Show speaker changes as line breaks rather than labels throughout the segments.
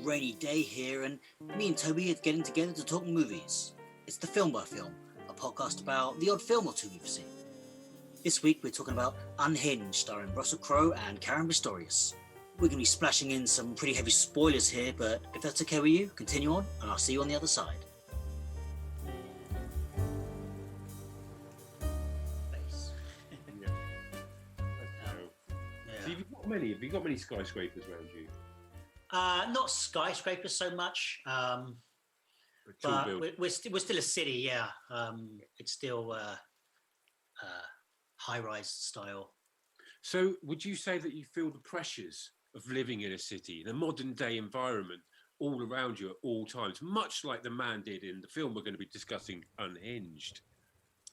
rainy day here, and me and Tobie are getting together to talk movies. It's the Film by Film, a podcast about the odd film or two we've seen. This week we're talking about Unhinged, starring Russell Crowe and Karen Pistorius. We're going to be splashing in some pretty heavy spoilers here, but if that's okay with you, continue on, and I'll see you on the other side.
So have you got many skyscrapers around you?
Not skyscrapers so much, but we're still a city, yeah. It's still high-rise style.
So would you say that you feel the pressures of living in a city, in a modern-day environment, all around you at all times, much like the man did in the film we're going to be discussing, Unhinged?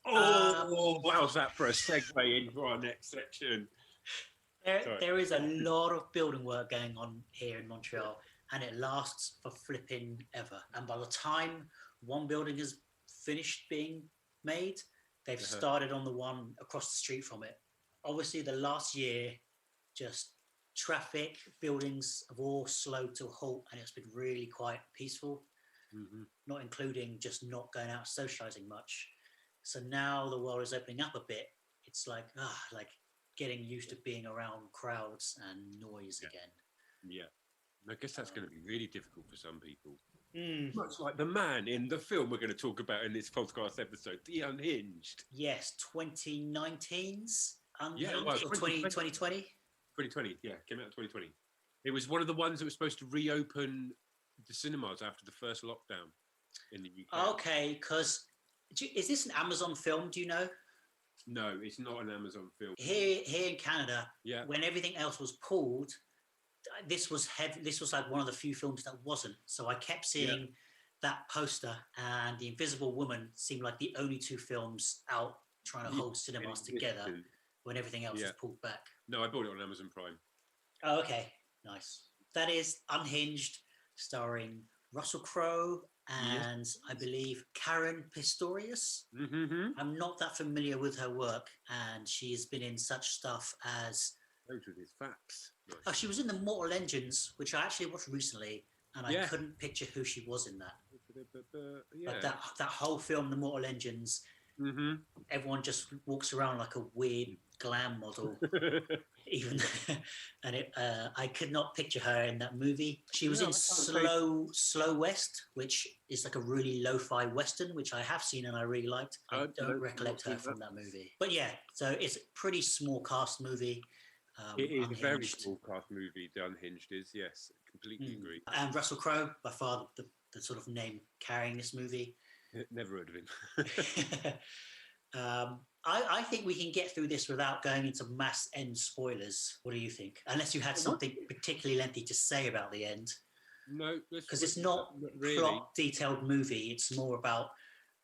How's that for a segue into our next section?
There is a lot of building work going on here in Montreal, and it lasts for flipping ever. And by the time one building is finished being made, they've started on the one across the street from it. Obviously, the last year, just traffic, buildings have all slowed to a halt, and it's been really quite peaceful, not including just not going out socializing much. So now the world is opening up a bit. It's like getting used to being around crowds and noise again.
Yeah. I guess that's going to be really difficult for some people. Much like the man in the film we're going to talk about in this podcast episode, The Unhinged.
Yes, 2019's Unhinged,
Yeah, well,
or 2020?
2020, yeah, came out in 2020. It was one of the ones that was supposed to reopen the cinemas after the first lockdown in the UK.
Okay, because is this an Amazon film, do you know?
No, it's not an Amazon film.
Here in Canada, when everything else was pulled, this was like one of the few films that wasn't. So I kept seeing that poster, and The Invisible Woman seemed like the only two films out trying to hold cinemas together when everything else was pulled back.
No, I bought it on Amazon Prime.
Oh, okay. Nice. That is Unhinged, starring Russell Crowe and I believe Karen Pistorius. I'm not that familiar with her work, and she's been in such stuff as...
Those are his facts. Nice.
Oh, she was in the Mortal Engines, which I actually watched recently, and I couldn't picture who she was in that. But that whole film, The Mortal Engines, everyone just walks around like a weird glam model. I could not picture her in that movie. She was in Slow West, which is like a really lo-fi western, which I have seen and I really liked. I don't recollect her from that movie. But yeah, so it's a pretty small cast movie.
It is a very small cast movie, The Unhinged is, yes, completely agree.
And Russell Crowe, by far the sort of name carrying this movie.
Never heard of him.
I think we can get through this without going into mass end spoilers. What do you think? Unless you had something particularly lengthy to say about the end.
No.
Because it's not really plot-detailed movie. It's more about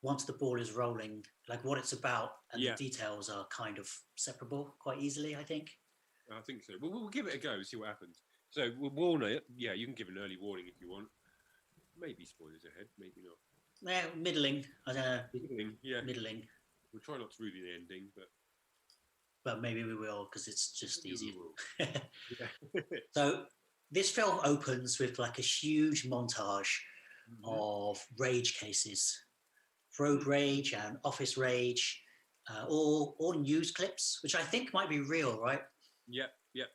once the ball is rolling, like what it's about, and the details are kind of separable quite easily, I think.
I think so. We'll give it a go and see what happens. So we'll warn it. Yeah, you can give an early warning if you want. Maybe spoilers ahead, maybe not.
Middling. I don't know.
Middling. We'll try not to ruin the ending,
but maybe we will, because it's just easier. So this film opens with like a huge montage of rage cases, road rage and office rage, all news clips, which I think might be real, right?
Yeah,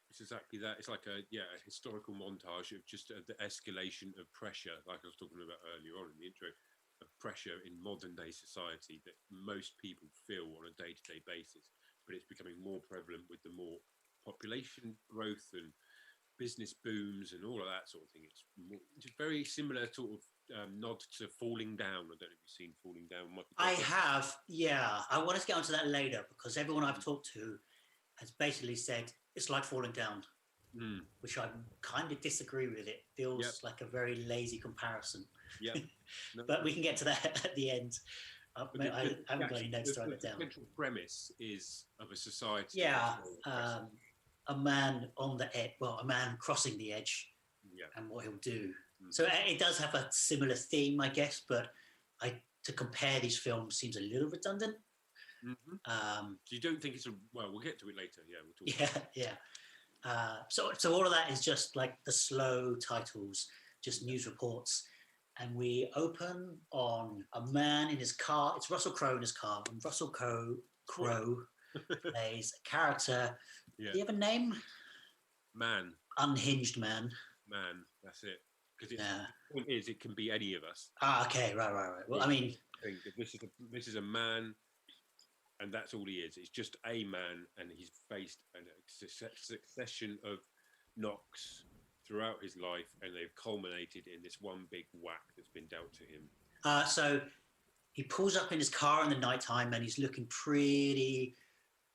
it's exactly that. It's like a historical montage of just the escalation of pressure, like I was talking about earlier on in the intro, of pressure in modern day society that most people feel on a day-to-day basis, but it's becoming more prevalent with the more population growth and business booms and all of that sort of thing. It's a very similar sort of nod to Falling Down. I don't know if you've seen Falling Down.
I have, yeah. I want to get onto that later, because everyone I've talked to has basically said it's like Falling Down, which I kind of disagree with. It feels like a very lazy comparison. But we can get to that at the end. I haven't got any notes to write it down.
The central premise is of a society.
A man on the edge, a man crossing the edge, and what he'll do. So it does have a similar theme, I guess, but to compare these films seems a little redundant.
So you don't think it's we'll get to it later. We'll talk
So all of that is just like the slow titles, just news reports. And we open on a man in his car. It's Russell Crowe in his car. And Russell Crowe plays a character.
Yeah.
Do you have a name?
Man.
Unhinged man.
Man, that's it. Because the point is, it can be any of us.
Okay, right. Well, I mean,
I think this is a man, and that's all he is. It's just a man, and he's faced a succession of knocks throughout his life, and they've culminated in this one big whack that's been dealt to him.
So he pulls up in his car in the nighttime, and he's looking pretty.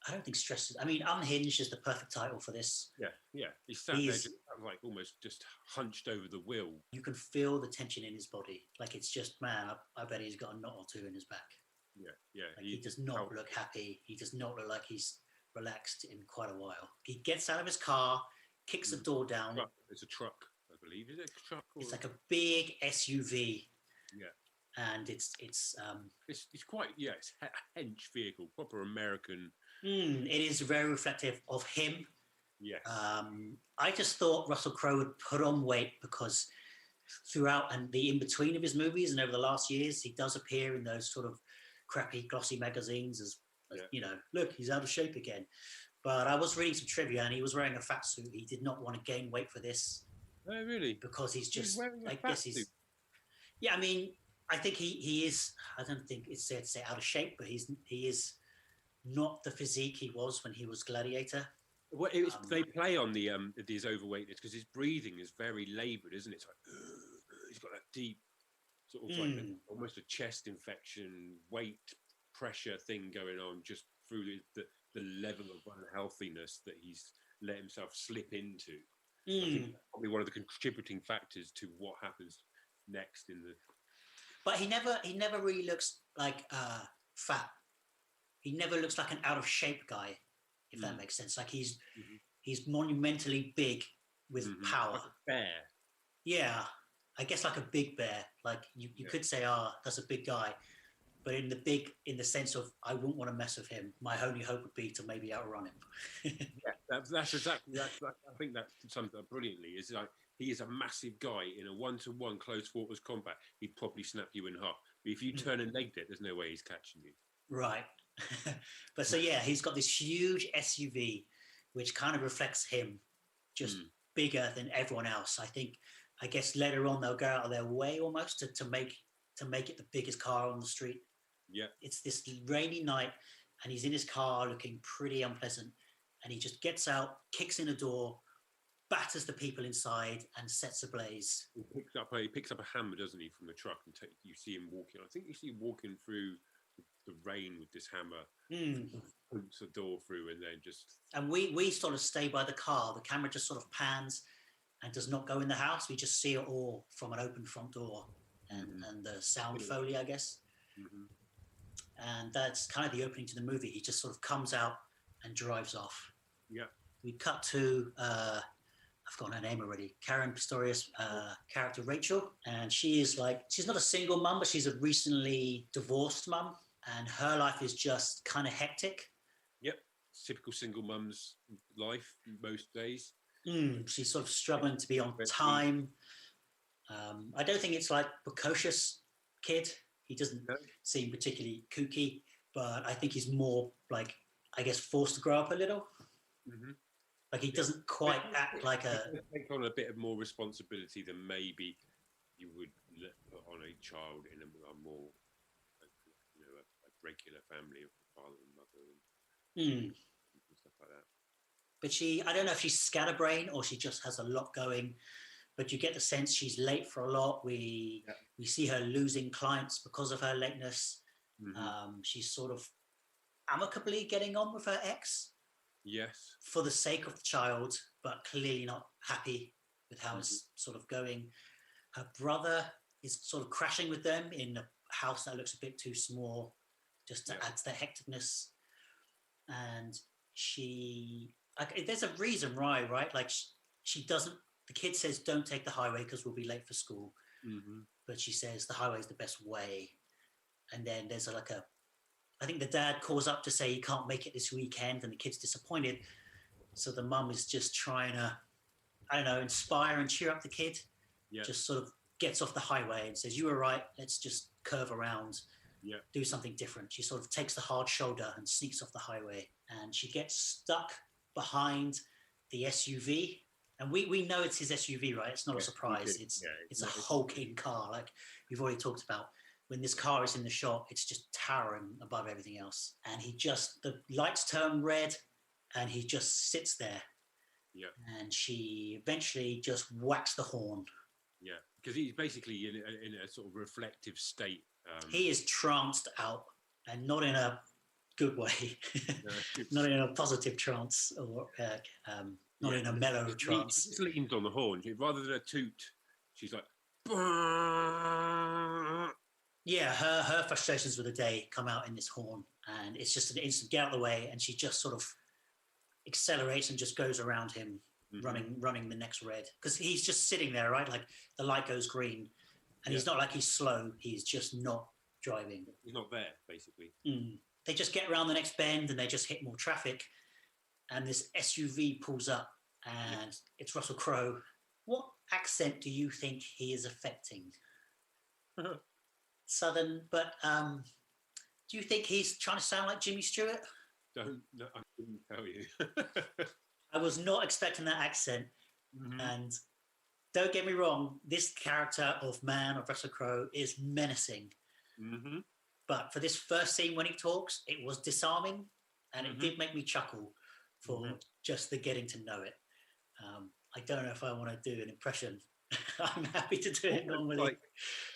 I don't think stressed. I mean, Unhinged is the perfect title for this.
Yeah. He's sat there just like almost just hunched over the wheel.
You can feel the tension in his body. Like it's just, man, I bet he's got a knot or two in his back.
Yeah.
Like he does not look happy. He does not look like he's relaxed in quite a while. He gets out of his car, kicks the door down.
It's a truck, I believe. Is it a truck?
It's like a big SUV.
Yeah.
And it's
quite, it's a hench vehicle, proper American.
It is very reflective of him.
Yes.
I just thought Russell Crowe would put on weight because throughout and the in-between of his movies and over the last years, he does appear in those sort of crappy, glossy magazines as look, he's out of shape again. But I was reading some trivia and he was wearing a fat suit. He did not want to gain weight for this.
Oh, really?
Because he's just,
I guess he's...
Yeah, I mean, I think he is, I don't think it's fair to say out of shape, but he is not the physique he was when he was Gladiator.
Well, they play on his overweightness because his breathing is very laboured, isn't it? It's like, he's got that deep, sort of like almost a chest infection, weight pressure thing going on just through the level of unhealthiness that he's let himself slip into. I think that's probably one of the contributing factors to what happens next in the...
But he never really looks like fat. He never looks like an out of shape guy, if that makes sense. Like he's monumentally big with power.
Like a bear.
Yeah, I guess like a big bear. Like you could say, that's a big guy, but in the sense of I wouldn't want to mess with him. My only hope would be to maybe outrun him.
That's exactly that. I think that sums up brilliantly. Is like he is a massive guy in a one-to-one close quarters combat. He'd probably snap you in half. But if you turn and legged it, there's no way he's catching you.
Right. But so he's got this huge SUV, which kind of reflects him, just bigger than everyone else. I guess later on they'll go out of their way almost to make it the biggest car on the street.
Yeah. It's
this rainy night, and he's in his car looking pretty unpleasant, and he just gets out, kicks in a door, batters the people inside, and sets ablaze.
He picks up a hammer, doesn't he, from the truck, and you see him walking. I think you see him walking through the rain with this hammer, pumps the door through, and then just...
And we sort of stay by the car. The camera just sort of pans and does not go in the house. We just see it all from an open front door and the sound foley, I guess. And that's kind of the opening to the movie. He just sort of comes out and drives off.
Yeah.
We cut to, I've forgotten her name already, Karen Pistorius' character, Rachel. And she's not a single mum, but she's a recently divorced mum. And her life is just kind of hectic.
Yep. Typical single mum's life most days.
She's sort of struggling to be on time. I don't think it's like precocious kid. He doesn't seem particularly kooky, but I think he's more like, I guess, forced to grow up a little. Like he doesn't quite act like a...
Take on a bit of more responsibility than maybe you would put on a child in a more, a regular family of father and mother and stuff like that.
But I don't know if she's scatterbrained or she just has a lot going, but you get the sense she's late for a lot. We see her losing clients because of her lateness. She's sort of amicably getting on with her ex.
Yes.
For the sake of the child, but clearly not happy with how it's sort of going. Her brother is sort of crashing with them in a house that looks a bit too small, just to add to the hecticness. And there's a reason why, right? Like she doesn't, the kid says, don't take the highway because we'll be late for school. But she says the highway is the best way. And then there's I think the dad calls up to say he can't make it this weekend and the kid's disappointed. So the mum is just trying to, I don't know, inspire and cheer up the kid. just sort of gets off the highway and says, "You were right. Let's just curve around, do something different." She sort of takes the hard shoulder and sneaks off the highway, and she gets stuck behind the SUV. And we know it's his SUV, right? It's not a surprise. It's a hulking car, like we've already talked about. When this car is in the shot, it's just towering above everything else. And the lights turn red, and he just sits there.
Yeah.
And she eventually just whacks the horn.
Yeah, because he's basically in a sort of reflective state.
He is tranced out, and not in a good way, not in a positive trance, or not in a mellow trance.
She just leans on the horn. Rather than a toot, she's like...
Yeah, her frustrations with the day come out in this horn, and it's just an instant get out of the way, and she just sort of accelerates and just goes around him, running the next red, because he's just sitting there, right? Like the light goes green, and he's not like he's slow; he's just not driving.
He's not there, basically.
They just get around the next bend, and they just hit more traffic, and this SUV pulls up, and it's Russell Crowe. What accent do you think he is affecting? Southern, but do you think he's trying to sound like Jimmy Stewart?
I couldn't tell you.
I was not expecting that accent. And don't get me wrong, this character of Russell Crowe is menacing. But for this first scene when he talks, it was disarming, and it did make me chuckle for just the getting to know it. I don't know if I want to do an impression. I'm happy to do it normally.
Like,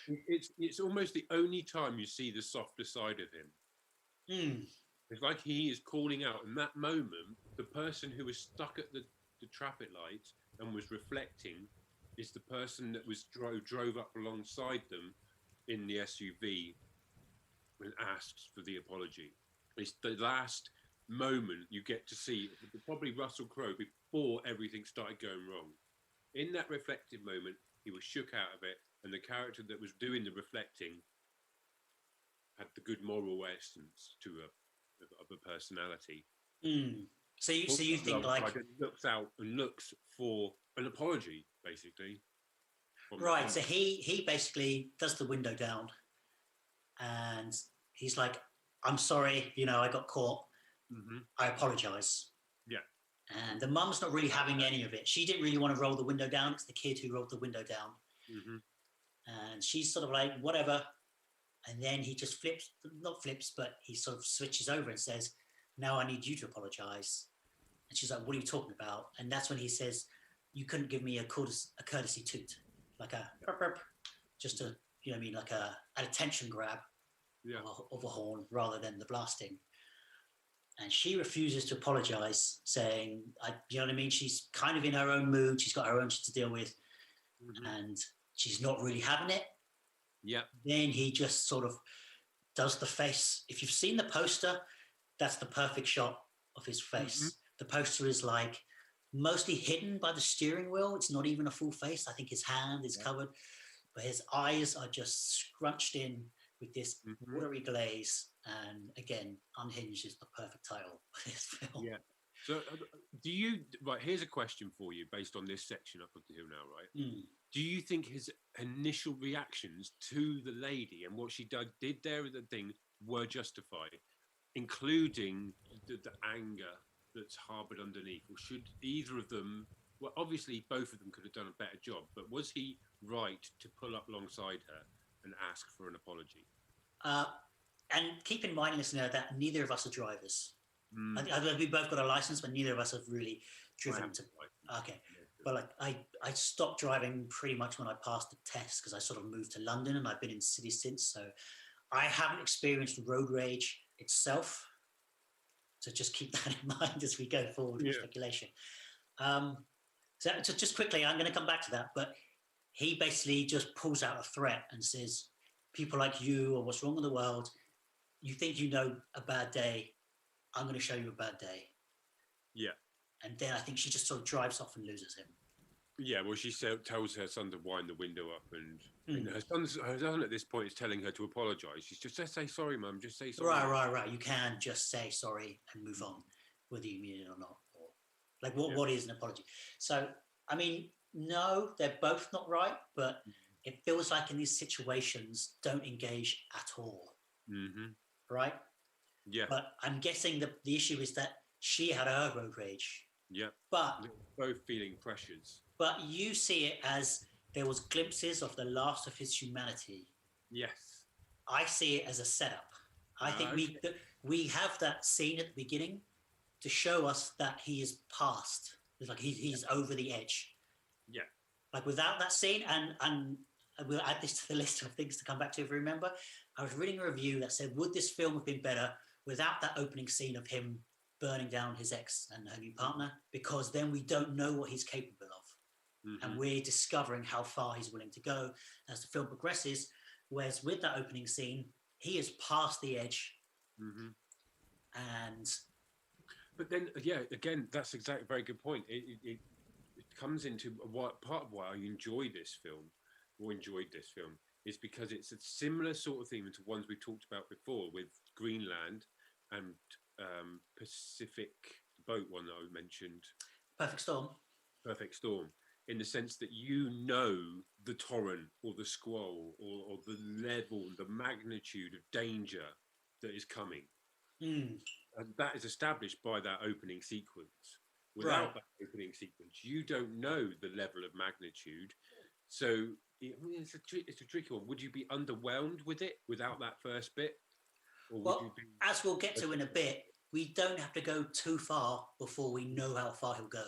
it's almost the only time you see the softer side of him. It's like he is calling out in that moment. The person who was stuck at the traffic light and was reflecting is the person that was drove up alongside them in the SUV and asked for the apology. It's the last moment you get to see probably Russell Crowe before everything started going wrong. In that reflective moment, he was shook out of it, and the character that was doing the reflecting had the good moral essence of a personality.
So you think like
looks out and looks for an apology, basically.
Right. So he basically does the window down, and he's like, "I'm sorry, I got caught. I apologize."
Yeah.
And the mum's not really having any of it. She didn't really want to roll the window down. It's the kid who rolled the window down. And she's sort of like, whatever. And then he just but he sort of switches over and says, "Now I need you to apologize." And she's like, "What are you talking about?" And that's when he says, "You couldn't give me a courtesy toot, like a just a, like an attention grab of a horn rather than the blasting." And she refuses to apologize, saying, you know what I mean? She's kind of in her own mood. She's got her own shit to deal with. And she's not really having it.
Yeah.
Then he just sort of does the face. If you've seen the poster, that's the perfect shot of his face. The poster is like mostly hidden by the steering wheel. It's not even a full face. I think his hand is covered, but his eyes are just scrunched in with this watery glaze. And again, Unhinged is the perfect title for this film.
Yeah. So right, here's a question for you based on this section up until now, right? Do you think his initial reactions to the lady and what she did there with the thing were justified, including the anger that's harbored underneath? Or should either of them, well, obviously both of them could have done a better job, but was he right to pull up alongside her and ask for an apology?
And keep in mind, listener, that neither of us are drivers. We both got a license, but neither of us have really driven to. Okay, but like I stopped driving pretty much when I passed the test, because I sort of moved to London and I've been in cities since. So I haven't experienced road rage itself. So just keep that in mind as we go forward with speculation. So just quickly, I'm going to come back to that, but he basically just pulls out a threat and says, "People like you, or what's wrong with the world, you think you know a bad day, I'm going to show you a bad day."
Yeah.
And then I think she just sort of drives off and loses him.
Yeah, well, she tells her son to wind the window up, and her son at this point is telling her to apologise. She's just say sorry, Mum, just say sorry.
Right. You can just say sorry and move on, whether you mean it or not. Or like, what is an apology? So, I mean, No, they're both not right, but it feels like in these situations, don't engage at all.
Mm-hmm.
Right?
Yeah.
But I'm guessing the issue is that she had her road rage.
Yeah.
But
they're both feeling pressures.
But you see it as there was glimpses of the last of his humanity.
Yes.
I see it as a setup. I think we have that scene at the beginning to show us that he is past. It's like he's over the edge.
Yeah.
Like without that scene, and we'll add this to the list of things to come back to if you remember. I was reading a review that said, would this film have been better without that opening scene of him burning down his ex and her new partner? Because then we don't know what he's capable of.
Mm-hmm.
And we're discovering how far he's willing to go as the film progresses. Whereas with that opening scene, he is past the edge.
Mm-hmm.
And
but then, yeah, again, that's exactly a very good point. It comes into what part of why I enjoyed this film is because it's a similar sort of theme to ones we talked about before with Greenland and Pacific boat one that I mentioned.
Perfect
Storm, in the sense that you know the torrent or the squall or the level, the magnitude of danger that is coming.
And
that is established by that opening sequence. Without that opening sequence, you don't know the level of magnitude. So it's a tricky one. Would you be underwhelmed with it without that first bit?
Or would you be... as we'll get to in a bit, we don't have to go too far before we know how far he'll go.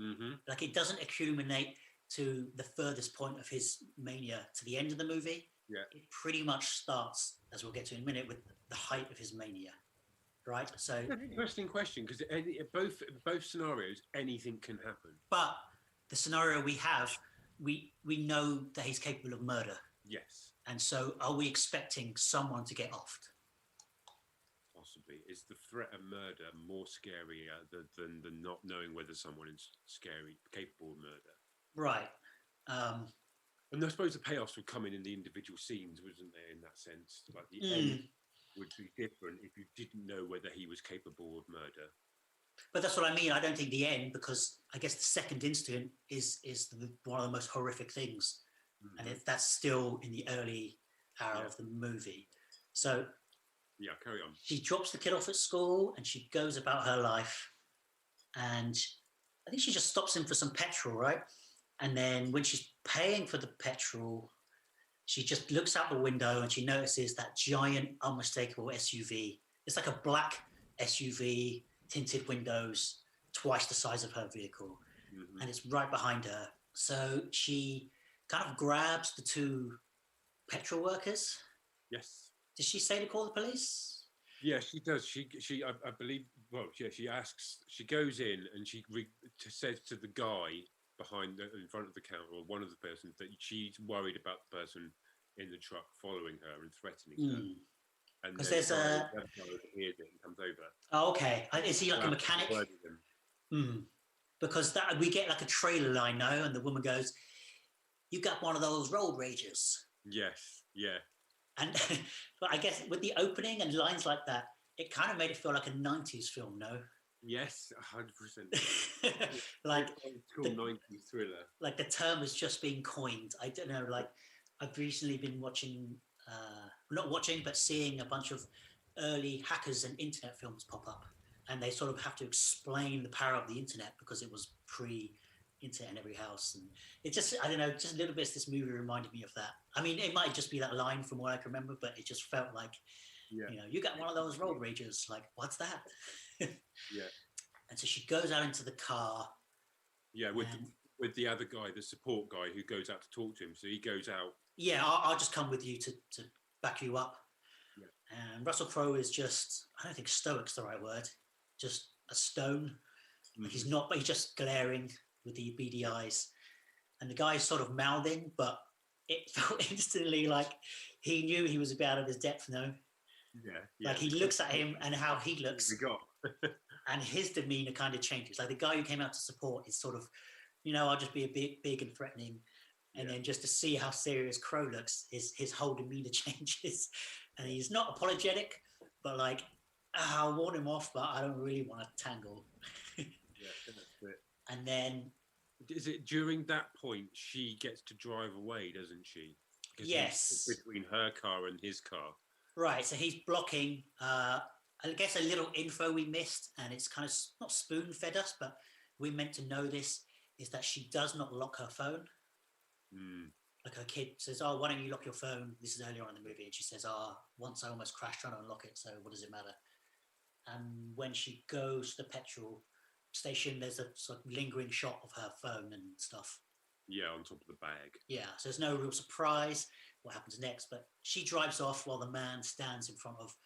Mm-hmm.
Like it doesn't accumulate to the furthest point of his mania to the end of the movie.
Yeah.
It pretty much starts, as we'll get to in a minute, with the height of his mania. Right, so
an interesting question because both scenarios, anything can happen.
But the scenario we have, we know that he's capable of murder.
Yes.
And so, are we expecting someone to get offed?
Possibly. Is the threat of murder more scarier than the not knowing whether someone is capable of murder?
Right.
And I suppose the payoffs would come in the individual scenes, wasn't there? In that sense, like the end would be different if you didn't know whether he was capable of murder.
But that's what I mean. I don't think the end, because I guess the second incident is one of the most horrific things, and that's still in the early hour of the movie. So,
yeah, carry on.
She drops the kid off at school, and she goes about her life, and I think she just stops him for some petrol, right? And then when she's paying for the petrol, she just looks out the window and she notices that giant, unmistakable SUV. It's like a black SUV, tinted windows, twice the size of her vehicle. And it's right behind her. So she kind of grabs the two petrol workers.
Yes.
Did she say to call the police?
Yeah, she does. She I believe, well, yeah, she asks, she goes in and she says to the guy in front of the counter, or one of the persons, that she's worried about the person in the truck following her and threatening her. And
because there's a
hears it and comes over.
Oh, okay. Is he like a mechanic? Because we get like a trailer line now, and the woman goes, "You got one of those road rages."
Yes. Yeah.
And but I guess with the opening and lines like that, it kind of made it feel like a 90s film, no?
Yes, 100%.
Like
it's called 90s thriller.
Like the term has just been coined. I don't know. Like I've recently been watching, not watching, but seeing a bunch of early hackers and internet films pop up, and they sort of have to explain the power of the internet because it was pre-internet in every house, and it just, I don't know, just a little bit. This movie reminded me of that. I mean, it might just be that line from what I can remember, but it just felt like, you know, you got one of those road rages. Like, what's that?
Yeah.
And so she goes out into the car.
Yeah, with the other guy, the support guy who goes out to talk to him. So he goes out. Yeah,
I'll just come with you to back you up.
Yeah.
And Russell Crowe is just, I don't think stoic's the right word, just a stone. Like he's not, but he's just glaring with the beady eyes. And the guy's sort of mouthing, but it felt instantly like he knew he was a bit out of his depth, no?
Yeah.
Like he looks at him and how he looks. And his demeanor kind of changes. Like the guy who came out to support is sort of, you know, I'll just be a big and threatening. And then just to see how serious Crow looks, his whole demeanor changes. And he's not apologetic, but like, I'll warn him off, but I don't really want to tangle.
Yeah, that's it.
And then
is it during that point she gets to drive away, doesn't she?
Yes.
Between her car and his car.
Right. So he's blocking. I guess a little info we missed, and it's kind of not spoon fed us, but we're meant to know this, is that she does not lock her phone. Like her kid says, "Oh, why don't you lock your phone?" This is earlier on in the movie, and she says, "Oh, once I almost crashed trying to unlock it, so what does it matter?" And when she goes to the petrol station, there's a sort of lingering shot of her phone and stuff.
Yeah, on top of the bag.
Yeah, so there's no real surprise what happens next, but she drives off while the man stands in front of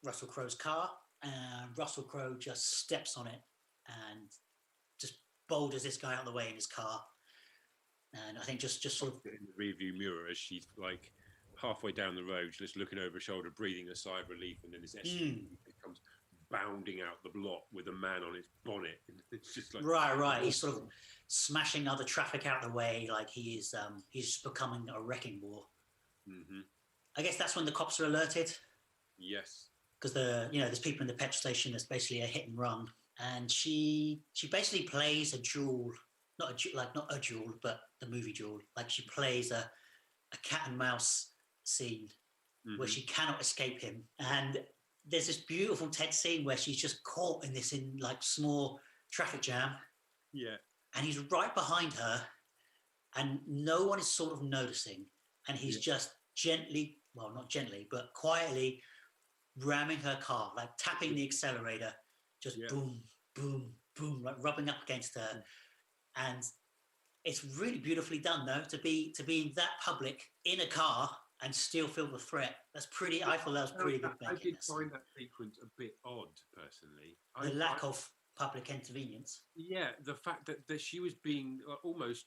Russell Crowe's car, and Russell Crowe just steps on it and just boulders this guy out of the way in his car. And I think just sort of
in the rearview mirror as she's like halfway down the road, just looking over her shoulder, breathing a sigh of relief, and then this SUV comes bounding out the block with a man on its bonnet. It's just like
right. He's sort of smashing other traffic out of the way, like he's becoming a wrecking ball. I guess that's when the cops are alerted.
Yes,
because there's people in the petrol station. There's basically a hit and run, and she basically plays a duel, not a duel, but the movie duel. Like she plays a cat and mouse scene where she cannot escape him, and there's this beautiful tense scene where she's just caught in this small traffic jam.
Yeah.
And he's right behind her, and no one is sort of noticing, and he's just gently, well, not gently, but quietly ramming her car, like tapping the accelerator, just boom, boom, boom, like rubbing up against her. And it's really beautifully done, though, to be in that public in a car and still feel the threat. That's pretty. I thought that was pretty good.
I did find that sequence a bit odd, personally.
The lack of public intervenience.
Yeah, the fact that she was being almost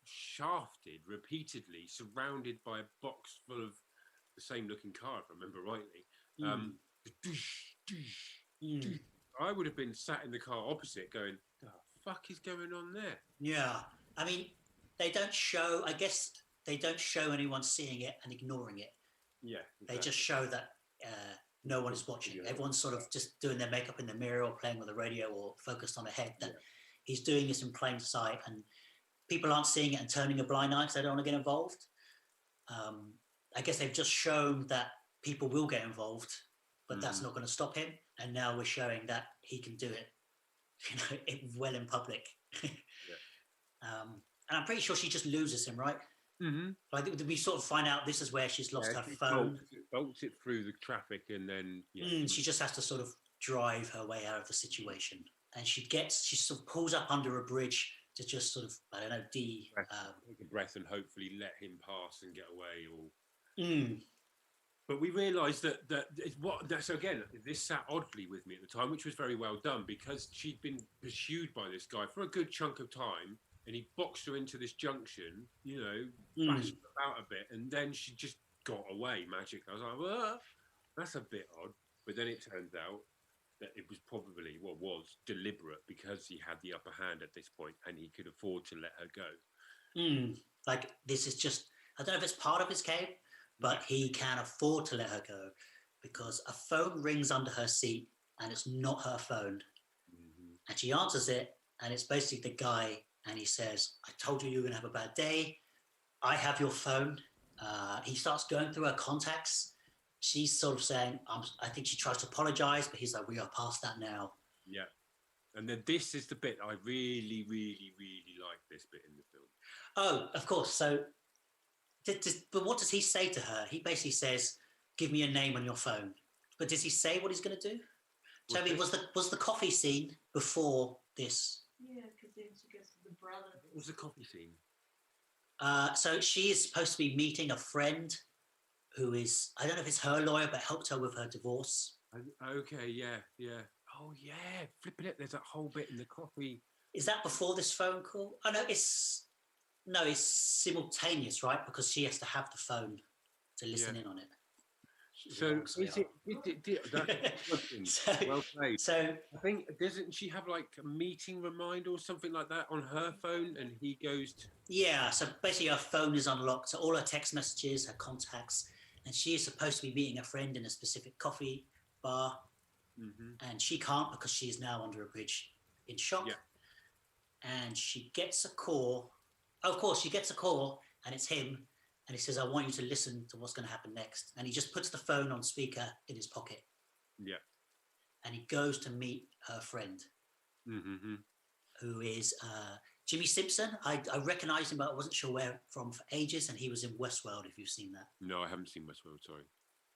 shafted repeatedly, surrounded by a box full of the same looking car, if I remember rightly. I would have been sat in the car opposite going, the fuck is going on there?
Yeah. I mean, they don't show, I guess they don't show anyone seeing it and ignoring it.
Yeah. Exactly.
They just show that no one is watching. Everyone's sort of just doing their makeup in the mirror or playing with the radio or focused on a head that he's doing this in plain sight, and people aren't seeing it and turning a blind eye because they don't want to get involved. I guess they've just shown that people will get involved, but that's not going to stop him. And now we're showing that he can do it, well in public. And I'm pretty sure she just loses him, right? Like we sort of find out this is where she's lost her phone.
Bolts it through the traffic, and then
she just has to sort of drive her way out of the situation. And she sort of pulls up under a bridge to just sort of, I don't know, take
a breath and hopefully let him pass and get away. But we realised that so again, this sat oddly with me at the time, which was very well done, because she'd been pursued by this guy for a good chunk of time, and he boxed her into this junction, bashed her about a bit, and then she just got away magically. I was like, well, that's a bit odd. But then it turns out that it was probably, was deliberate, because he had the upper hand at this point and he could afford to let her go.
Like, this is just, I don't know if it's part of his game, but he can afford to let her go, because a phone rings under her seat and it's not her phone. And she answers it, and it's basically the guy, and he says, I told you were going to have a bad day. I have your phone. He starts going through her contacts. She's sort of saying, I think she tries to apologize, but he's like, we are past that now.
Yeah. And then this is the bit I really, really, really like, this bit in the film.
Oh, of course. So, but what does he say to her? He basically says, give me a name on your phone. But does he say what he's going to do? Tobie, was the coffee scene before this?
Yeah, because then she goes to the brother.
What was the coffee scene?
So she is supposed to be meeting a friend who is, I don't know if it's her lawyer, but helped her with her divorce.
Okay, yeah. Oh, yeah, flipping it. There's that whole bit in the coffee.
Is that before this phone call? Oh, no, it's simultaneous, right? Because she has to have the phone to listen in on it.
So is it? Well played.
So
I think, doesn't she have like a meeting reminder or something like that on her phone, and he goes to...
Yeah, so basically her phone is unlocked, so all her text messages, her contacts, and she is supposed to be meeting a friend in a specific coffee bar, and she can't because she is now under a bridge in shock. and she gets a call. Of course, she gets a call, and it's him, and he says, "I want you to listen to what's going to happen next." And he just puts the phone on speaker in his pocket.
Yeah.
And he goes to meet her friend, who is Jimmy Simpson. I recognized him, but I wasn't sure where from for ages, and he was in Westworld, if you've seen that.
No, I haven't seen Westworld, sorry.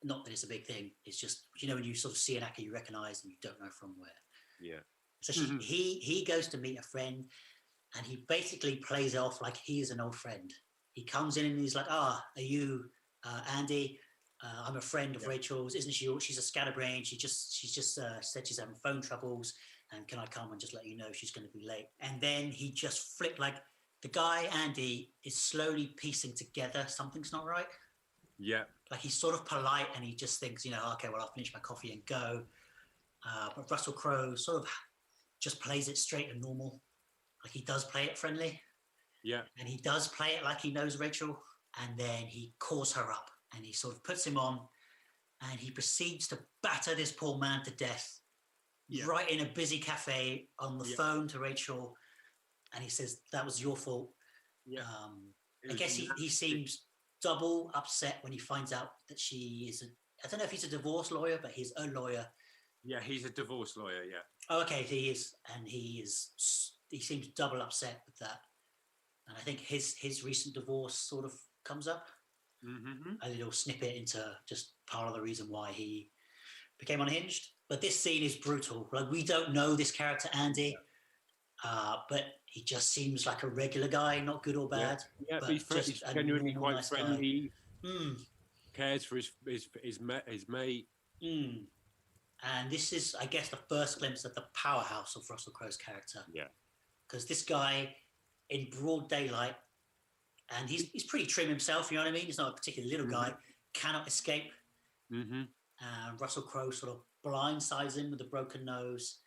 Not that it's a big thing. It's just, when you sort of see an actor you recognize and you don't know from where.
Yeah.
So he goes to meet a friend, and he basically plays it off like he is an old friend. He comes in and he's like, are you Andy? I'm a friend of Rachel's. Isn't she? She's a scatterbrain. She's just said she's having phone troubles, and can I come and just let you know she's going to be late? And then he just flipped, like the guy, Andy, is slowly piecing together something's not right.
Yeah.
Like he's sort of polite and he just thinks, okay, well, I'll finish my coffee and go. But Russell Crowe sort of just plays it straight and normal. Like he does play it friendly.
Yeah.
And he does play it like he knows Rachel. And then he calls her up and he sort of puts him on and he proceeds to batter this poor man to death right in a busy cafe on the phone to Rachel. And he says, that was your fault. Yeah. I guess he seems double upset when he finds out that she is I don't know if he's a divorce lawyer, but he's a lawyer.
Yeah, he's a divorce lawyer, yeah.
Oh, okay, he is. And he seems double upset with that. And I think his recent divorce sort of comes up. A little snippet into just part of the reason why he became unhinged. But this scene is brutal. Like, we don't know this character, Andy. But he just seems like a regular guy, not good or bad.
Yeah, but he's genuinely quite nice friendly. Cares for his mate.
And this is, I guess, the first glimpse of the powerhouse of Russell Crowe's character.
Yeah.
Because this guy, in broad daylight, and he's pretty trim himself, you know what I mean? He's not a particularly little guy, cannot escape. And Russell Crowe sort of blindsides him with a broken nose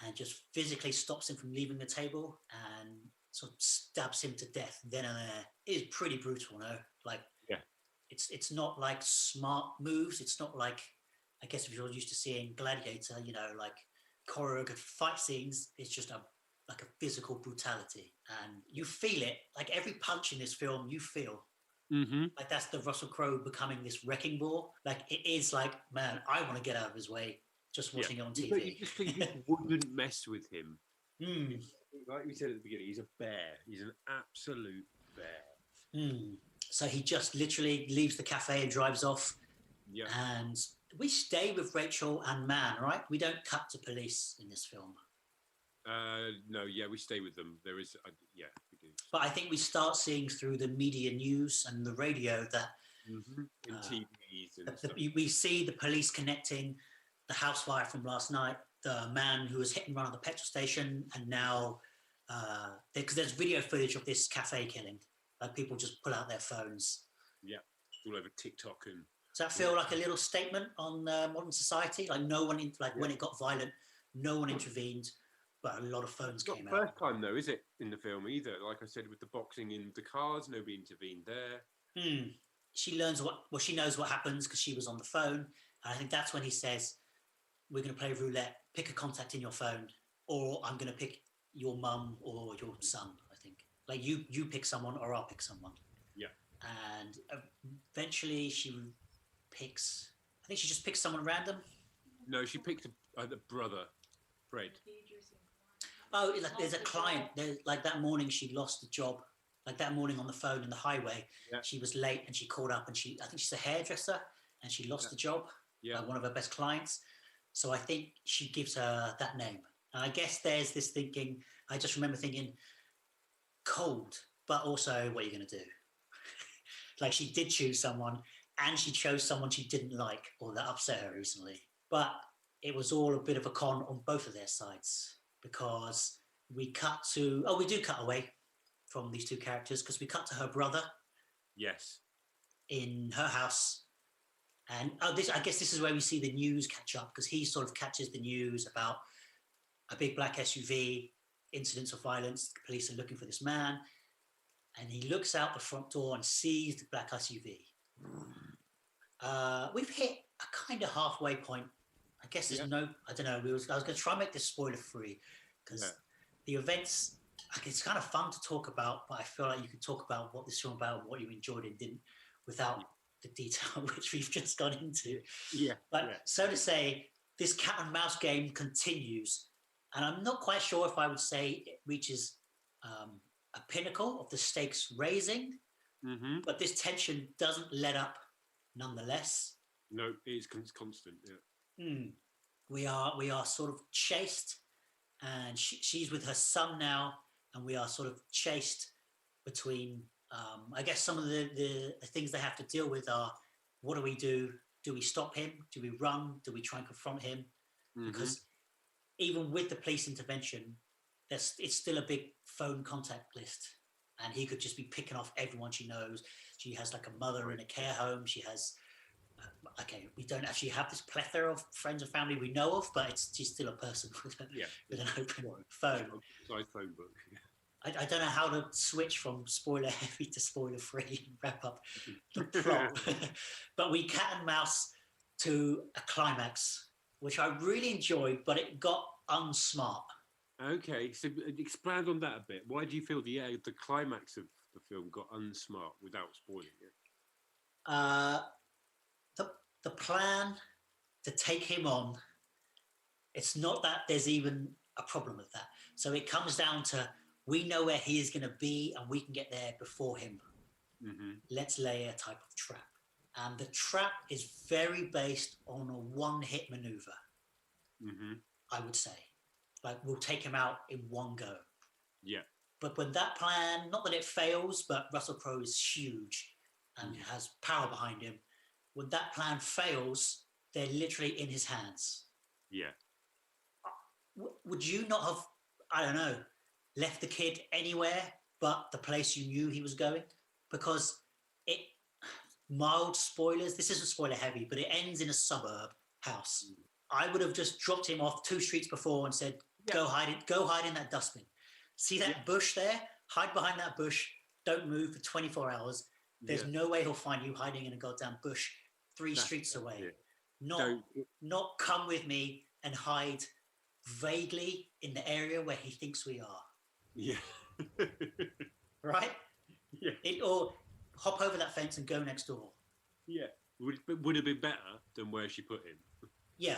and just physically stops him from leaving the table and sort of stabs him to death then and there. It is pretty brutal, no? Like, it's not like smart moves. It's not like, I guess if you're used to seeing Gladiator, like choreographed fight scenes, it's just like a physical brutality. And you feel it. Like every punch in this film, you feel. Like that's the Russell Crowe becoming this wrecking ball. Like it is like, man, I want to get out of his way just watching it on TV.
But you just think you wouldn't mess with him. Like we said at the beginning, he's a bear. He's an absolute bear.
So he just literally leaves the cafe and drives off. Yeah. And we stay with Rachel and Man, right? We don't cut to police in this film.
No, we stay with them. There is, we do.
But I think we start seeing through the media news and the radio that
in TVs and
stuff. We see the police connecting the house fire from last night, the man who was hit and run at the petrol station, and now because there's video footage of this cafe killing. Like people just pull out their phones.
Yeah, all over TikTok and.
Does that feel like a little statement on modern society? Like no one, when it got violent, no one intervened, but a lot of phones came out.
Not the first time though, is it, in the film either? Like I said, with the boxing in the cars, nobody intervened there.
She knows what happens because she was on the phone. And I think that's when he says, we're going to play roulette, pick a contact in your phone, or I'm going to pick your mum or your son, I think. Like you pick someone or I'll pick someone.
Yeah.
And eventually she picks, I think she just picks someone random.
No, she picked the brother, Fred.
Oh, like there's a client. Like that morning she lost the job. Like that morning on the phone in the highway, she was late and she called up and I think she's a hairdresser and she lost the job. Yeah. One of her best clients. So I think she gives her that name. And I guess there's this thinking, I just remember thinking cold, but also what are you going to do? Like she did choose someone and she chose someone she didn't like or that upset her recently. But it was all a bit of a con on both of their sides because we do cut away from these two characters because we cut to her brother.
Yes.
In her house. And I guess this is where we see the news catch up because he sort of catches the news about a big black SUV, incidents of violence. The police are looking for this man. And he looks out the front door and sees the black SUV. We've hit a kind of halfway point. I guess there's I don't know. I was going to try and make this spoiler free because the events it's kind of fun to talk about, but I feel like you could talk about what this film about, what you enjoyed and didn't, without the detail which we've just gone into. But so to say, this cat and mouse game continues, and I'm not quite sure if I would say it reaches a pinnacle of the stakes raising, but this tension doesn't let up nonetheless.
No, it's constant.
We are sort of chased, and she's with her son now, and we are sort of chased between. I guess some of the things they have to deal with are: what do we do? Do we stop him? Do we run? Do we try and confront him? Because even with the police intervention, it's still a big phone contact list, and he could just be picking off everyone she knows. She has like a mother in a care home. She has. Okay, we don't actually have this plethora of friends and family we know of, but she's still a person with an open phone.
Size phone book.
I don't know how to switch from spoiler heavy to spoiler free and wrap up the plot. But we cat and mouse to a climax, which I really enjoyed, but it got unsmart.
Okay, so expand on that a bit. Why do you feel the climax of the film got unsmart without spoiling it?
The plan to take him on, it's not that there's even a problem with that. So it comes down to, we know where he is going to be and we can get there before him. Let's lay a type of trap. And the trap is very based on a one-hit maneuver, I would say. Like, we'll take him out in one go.
Yeah.
But when that plan, not that it fails, but Russell Crowe is huge and has power behind him. When that plan fails, they're literally in his hands.
Yeah.
Would you not have, I don't know, left the kid anywhere but the place you knew he was going? Because mild spoilers, this isn't spoiler heavy, but it ends in a suburb house. I would have just dropped him off 2 streets before and said, go hide in that dustbin. See that bush there? Hide behind that bush. Don't move for 24 hours. There's no way he'll find you hiding in a goddamn bush 3 streets away. Not come with me and hide vaguely in the area where he thinks we are.
Yeah.
Right?
Yeah.
Or hop over that fence and go next door.
Yeah. Would have been better than where she put him.
Yeah.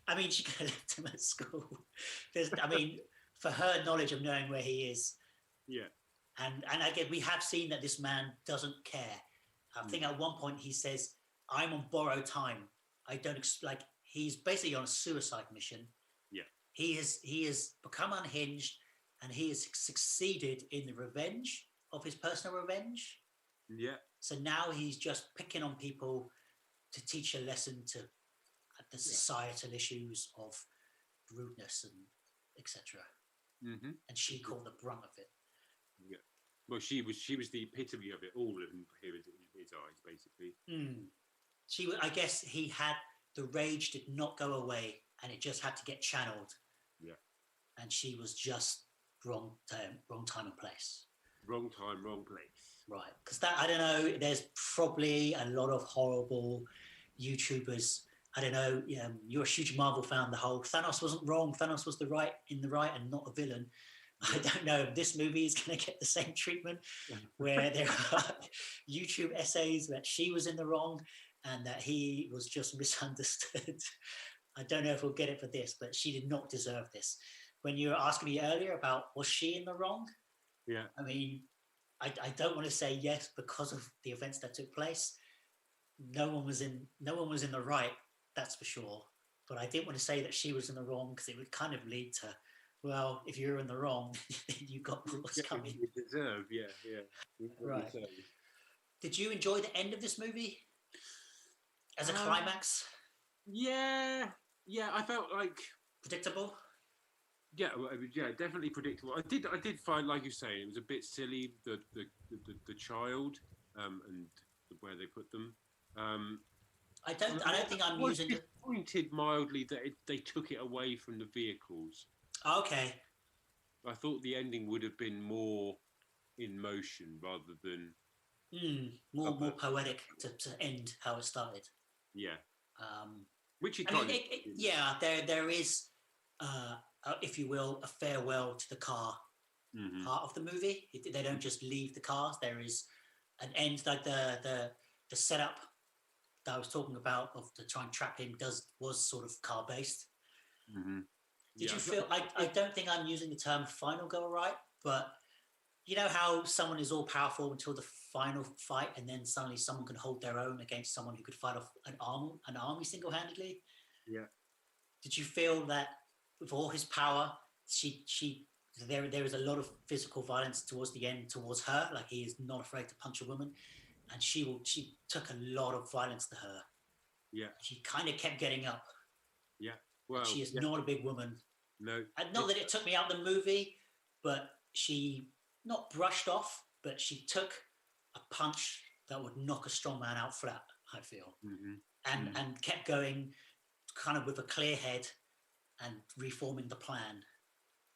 I mean, she could have left him at school. For her knowledge of knowing where he is.
Yeah.
And again, we have seen that this man doesn't care. I think at one point he says, I'm on borrowed time. I don't he's basically on a suicide mission.
Yeah.
He has become unhinged, and he has succeeded in the revenge of his personal revenge.
Yeah.
So now he's just picking on people to teach a lesson to the societal issues of rudeness and etc. And she called the brunt of it.
Yeah. Well, she was the epitome of it all in his eyes, basically.
I guess he had the rage did not go away, and it just had to get channeled.
Yeah.
And she was just wrong time and place.
Wrong time, wrong place.
Right. Because I don't know. There's probably a lot of horrible YouTubers. I don't know. You're a huge Marvel fan. The whole Thanos wasn't wrong. Thanos was in the right, and not a villain. I don't know if this movie is going to get the same treatment, where there are YouTube essays that she was in the wrong and that he was just misunderstood. I don't know if we'll get it for this, but she did not deserve this. When you were asking me earlier about was she in the wrong?
Yeah.
I mean, I don't want to say yes because of the events that took place. No one was in the right, that's for sure. But I didn't want to say that she was in the wrong, because it would kind of lead to, well, if you're in the wrong, then you got what's coming.
You deserve, yeah.
Right. Did you enjoy the end of this movie as a climax?
Yeah, I felt like
predictable.
Yeah, definitely predictable. I did find, like you say, it was a bit silly, the child and where they put them.
I don't think I'm using it.
Disappointed mildly that they took it away from the vehicles.
Okay.
I thought the ending would have been more in motion rather than
more poetic to end how it started.
Yeah. Which it
there is if you will, a farewell to the car part of the movie. They don't just leave the cars. There is an end, like the setup that I was talking about of to try and trap him was sort of car based. Did you feel? I don't think I'm using the term final girl right, but you know how someone is all powerful until the final fight, and then suddenly someone can hold their own against someone who could fight off an army single handedly.
Yeah.
Did you feel that with all his power, there is a lot of physical violence towards the end towards her? Like he is not afraid to punch a woman, and she took a lot of violence to her.
Yeah.
She kind of kept getting up.
Yeah. Well,
she is not a big woman.
No.
And not that it took me out the movie, but she not brushed off, but she took a punch that would knock a strong man out flat, I feel. And kept going kind of with a clear head and reforming the plan.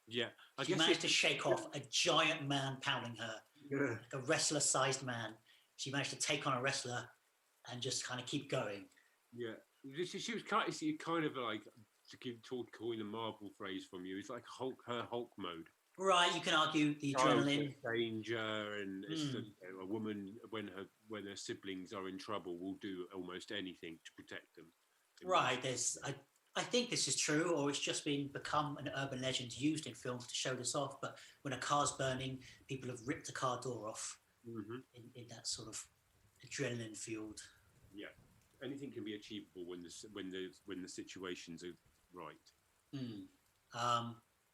Yeah.
She managed to shake off a giant man pounding her, like a wrestler-sized man. She managed to take on a wrestler and just kind of keep going.
Yeah. She was kind of like, to coin a Marvel phrase from you, it's like her Hulk mode.
Right, you can argue the adrenaline,
danger, and a woman when her siblings are in trouble will do almost anything to protect them.
Right, I think this is true, or it's just become an urban legend used in films to show this off. But when a car's burning, people have ripped the car door off in that sort of adrenaline fueled.
Yeah, anything can be achievable when the situations are right.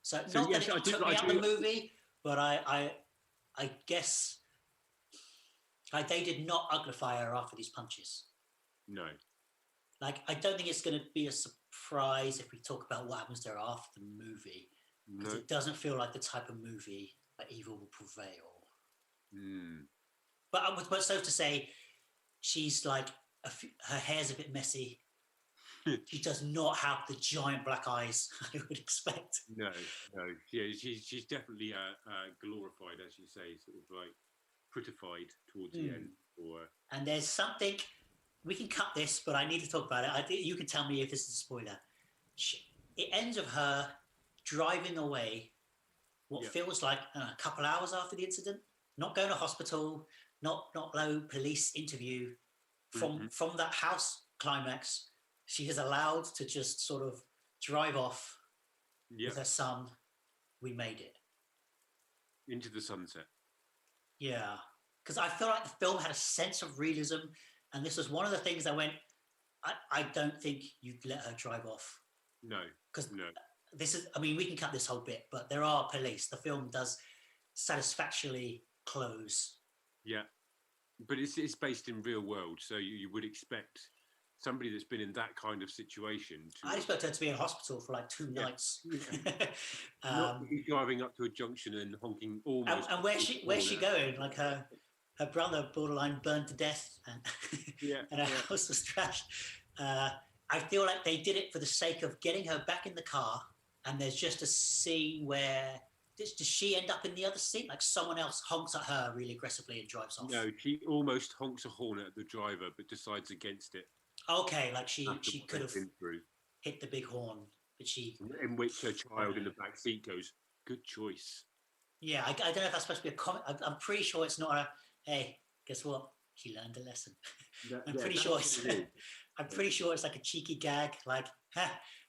So not that it took me out the movie, but I guess they did not uglify her after these punches.
No.
Like, I don't think it's going to be a surprise if we talk about what happens to her after the movie. Because it doesn't feel like the type of movie where evil will prevail. But so to say, she's like, her hair's a bit messy. She does not have the giant black eyes I would expect.
No. Yeah, she's definitely glorified, as you say, sort of like prettified towards the end.
And there's something, we can cut this, but I need to talk about it. You can tell me if this is a spoiler. It ends with her driving away what feels like a couple hours after the incident, not going to hospital, not no police interview. From that house climax, she is allowed to just sort of drive off with her son. We made it.
Into the sunset.
Yeah. Because I feel like the film had a sense of realism, and this was one of the things I went, I don't think you'd let her drive off.
No.
Because
no.
This is, I mean, we can cut this whole bit, but there are police. The film does satisfactorily close.
Yeah. But it's based in real world, so you would expect somebody that's been in that kind of situation to...
I'd expect her to be in hospital for like 2 nights.
Yeah. Not be driving up to a junction and honking almost...
And where's she going? Like her brother borderline burned to death and her house was trashed. I feel like they did it for the sake of getting her back in the car, and there's just a scene where... Does she end up in the other seat? Like someone else honks at her really aggressively and drives off?
No, she almost honks a horn at the driver, but decides against it.
Okay, like she could have hit the big horn, but she...
In which her child in the back seat goes, good choice.
Yeah, I don't know if that's supposed to be a comment. I'm pretty sure it's not a, hey, guess what? She learned a lesson. I'm pretty sure it's like a cheeky gag, like,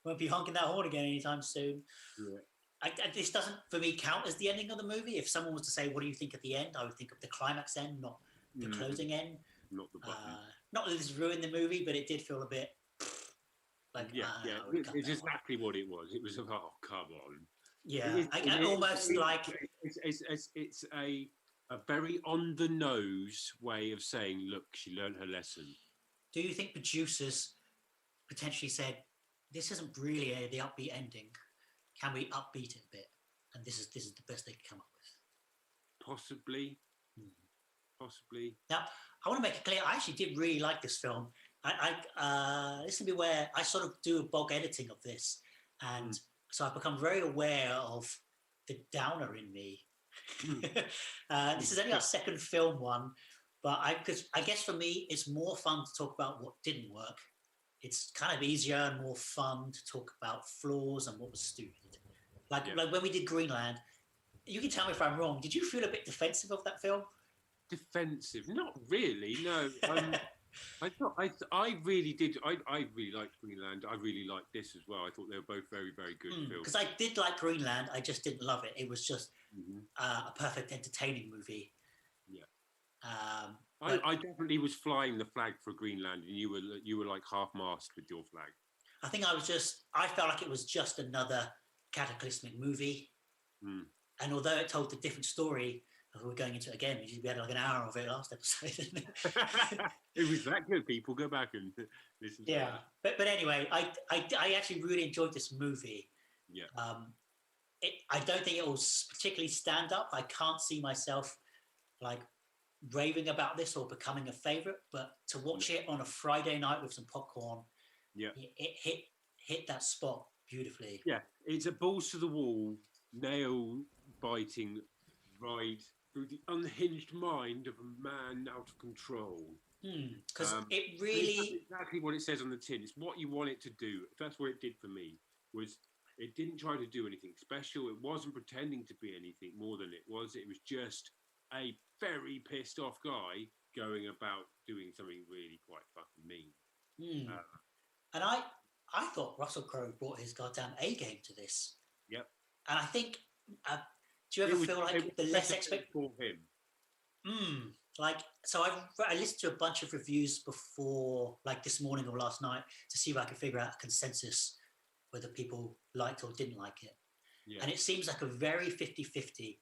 won't be honking that horn again anytime soon.
Yeah.
This doesn't, for me, count as the ending of the movie. If someone was to say, what do you think at the end? I would think of the climax end, not the closing end.
Not the button.
Not that this ruined the movie, but it did feel a bit like...
It's exactly what it was. It was, oh, come on.
Yeah, almost like...
It's a very on-the-nose way of saying, look, she learned her lesson.
Do you think producers potentially said, this isn't really the upbeat ending? Can we upbeat it a bit? And this is the best they could come up with.
Possibly.
Now, I want to make it clear, I actually did really like this film. This will be where I sort of do a bulk editing of this. And so I've become very aware of the downer in me. This is only our second film one, but I guess for me, it's more fun to talk about what didn't work. It's kind of easier and more fun to talk about flaws and what was stupid. Like when we did Greenland, you can tell me if I'm wrong. Did you feel a bit defensive of that film?
Defensive? Not really. No. I really did. I really liked Greenland. I really liked this as well. I thought they were both very, very good films.
Because I did like Greenland. I just didn't love it. It was just a perfect entertaining movie.
Yeah.
I
definitely was flying the flag for Greenland, and you were like half-mast with your flag.
I think I felt like it was just another cataclysmic movie. And although it told a different story, we're going into it again. We had like an hour of it last episode.
It was that good. People go back and listen to that.
But anyway, I actually really enjoyed this movie.
Yeah.
I don't think it will particularly stand up. I can't see myself like raving about this or becoming a favorite, but to watch it on a Friday night with some popcorn, it hit that spot beautifully.
Yeah, it's a balls to the wall, nail biting ride through the unhinged mind of a man out of control.
Because it really
exactly what it says on the tin. It's what you want it to do. That's what it did for me. Was it didn't try to do anything special. It wasn't pretending to be anything more than it was. It was just a very pissed off guy going about doing something really quite fucking mean.
And I thought Russell Crowe brought his goddamn A game to this.
Yep.
And I think, do you ever feel like the less expected
for him?
Like, so I listened to a bunch of reviews before, like this morning or last night, to see if I could figure out a consensus whether people liked or didn't like it.
Yeah.
And it seems like a very 50-50.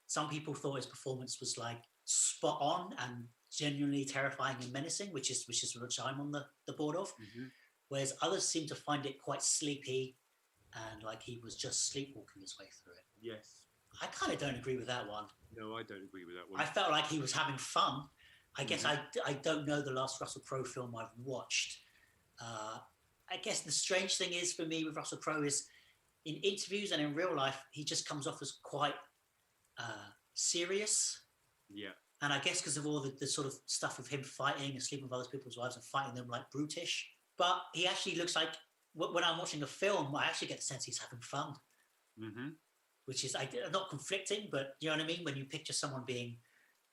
Some people thought his performance was like spot on and genuinely terrifying and menacing, which I'm on the board of. Whereas others seem to find it quite sleepy and like he was just sleepwalking his way through it.
Yes.
I kind of don't agree with that one.
No, I don't agree with that one.
I felt like he was having fun. I guess I don't know the last Russell Crowe film I've watched. I guess the strange thing is for me with Russell Crowe is in interviews and in real life, he just comes off as quite serious.
Yeah.
And I guess because of all the sort of stuff of him fighting and sleeping with other people's wives and fighting them like brutish. But he actually looks like, when I'm watching a film, I actually get the sense he's having fun. Which is not conflicting, but you know what I mean? When you picture someone being,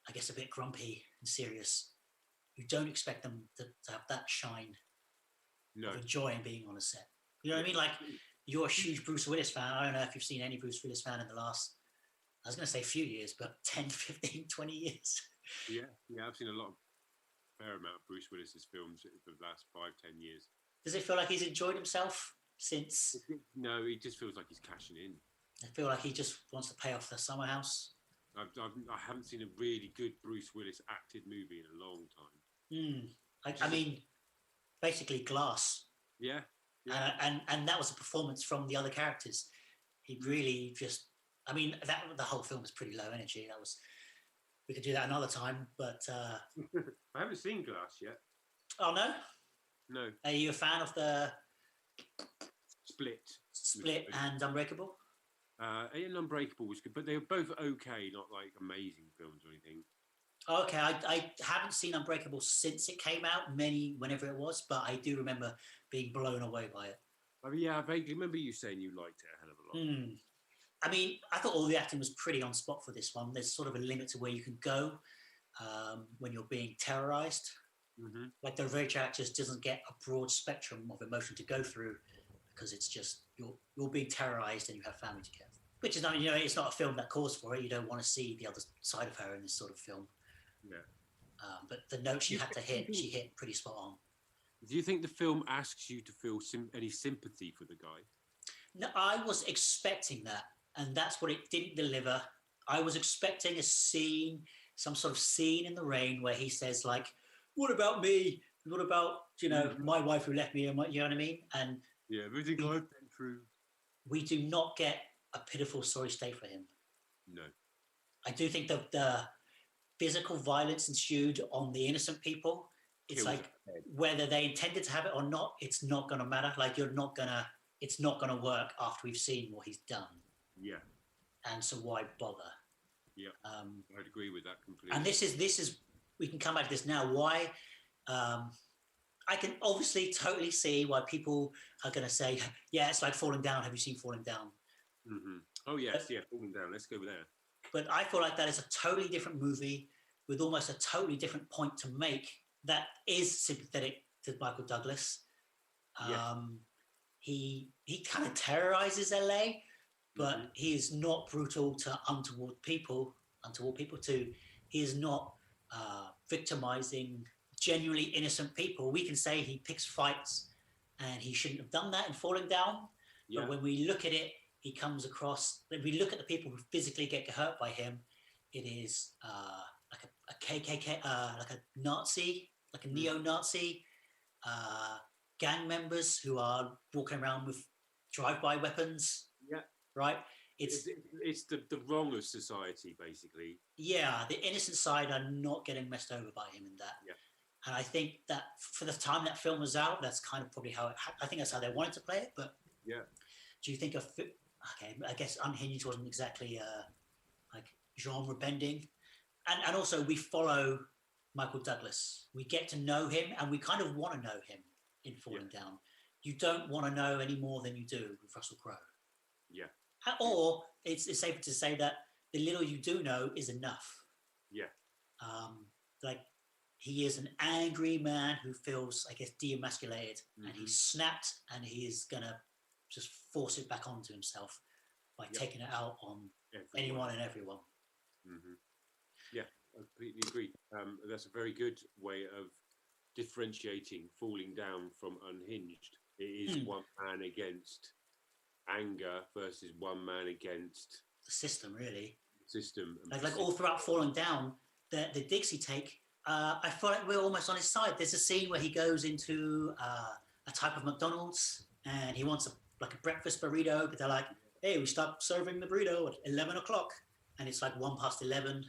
I guess, a bit grumpy and serious, you don't expect them to have that shine of joy in being on a set. You know what I mean? Like, you're a huge Bruce Willis fan. I don't know if you've seen any Bruce Willis fan in the last, I was going to say a few years, but 10, 15, 20 years.
Yeah, I've seen a fair amount of Bruce Willis's films for the last 5-10 years.
Does it feel like he's enjoyed himself since?
No, he just feels like he's cashing in.
I feel like he just wants to pay off the summer house.
I haven't seen a really good Bruce Willis acted movie in a long time.
I mean, basically Glass.
Yeah.
And that was a performance from the other characters. He really just, I mean, the whole film was pretty low energy. We could do that another time, but
I haven't seen Glass yet.
Oh no?
No.
Are you a fan of the
Split
and Unbreakable?
And Unbreakable was good, but they were both okay, not like amazing films or anything.
Okay, I haven't seen Unbreakable since it came out, whenever it was, but I do remember being blown away by it.
Yeah, I vaguely remember you saying you liked it a hell of a lot.
I mean, I thought all the acting was pretty on spot for this one. There's sort of a limit to where you can go when you're being terrorized. Like the rage actor just doesn't get a broad spectrum of emotion to go through because it's just you're being terrorized and you have family to care for. Which is not, it's not a film that calls for it. You don't want to see the other side of her in this sort of film.
Yeah.
But the note she had to hit, she hit pretty spot on.
Do you think the film asks you to feel any sympathy for the guy?
No, I was expecting that, and that's what it didn't deliver. I was expecting a scene, some sort of scene in the rain where he says like, "What about me? What about my wife who left me?" And you know what I mean? And
everything I've been through. We
do not get a pitiful sorry state for him.
No.
I do think the physical violence ensued on the innocent people. It's like whether they intended to have it or not, it's not going to matter. Like it's not going to work after we've seen what he's done.
Yeah.
And so why bother?
Yeah. I'd agree with that completely.
And this is we can come back to this now. Why? I can obviously totally see why people are going to say, yeah, it's like Falling Down. Have you seen Falling Down?
Mm-hmm. Oh yes, Falling Down. Let's go with that.
But I feel like that is a totally different movie with almost a totally different point to make that is sympathetic to Michael Douglas. He kind of terrorizes LA, but he is not brutal to untoward people too. He is not victimizing genuinely innocent people. We can say he picks fights and he shouldn't have done that in Falling Down. Yeah. But when we look at it, he comes across, when we look at the people who physically get hurt by him, it is like a KKK, like a Nazi, like a neo-Nazi, gang members who are walking around with drive-by weapons.
Yeah.
Right?
It's the wrong of society, basically.
Yeah, the innocent side are not getting messed over by him in that.
Yeah.
And I think that for the time that film was out, that's kind of probably how I think that's how they wanted to play it. But
yeah,
do you think I guess Unhinged wasn't exactly like genre bending, and also we follow Michael Douglas. We get to know him, and we kind of want to know him in Falling Down. You don't want to know any more than you do with Russell Crowe.
Yeah.
Or it's safe to say that the little you do know is enough.
Yeah.
Like he is an angry man who feels, I guess, de-emasculated, and he's snapped, and he is gonna just force it back onto himself by taking it out on anyone and everyone.
Yeah, I completely agree. That's a very good way of differentiating Falling Down from Unhinged. It is one man against anger versus one man against
the system, really.
System.
Like all throughout Falling Down, the Dixie take, I feel like we're almost on his side. There's a scene where he goes into a type of McDonald's and he wants a breakfast burrito, but they're like, hey, we start serving the burrito at 11 o'clock. And it's like 11:01.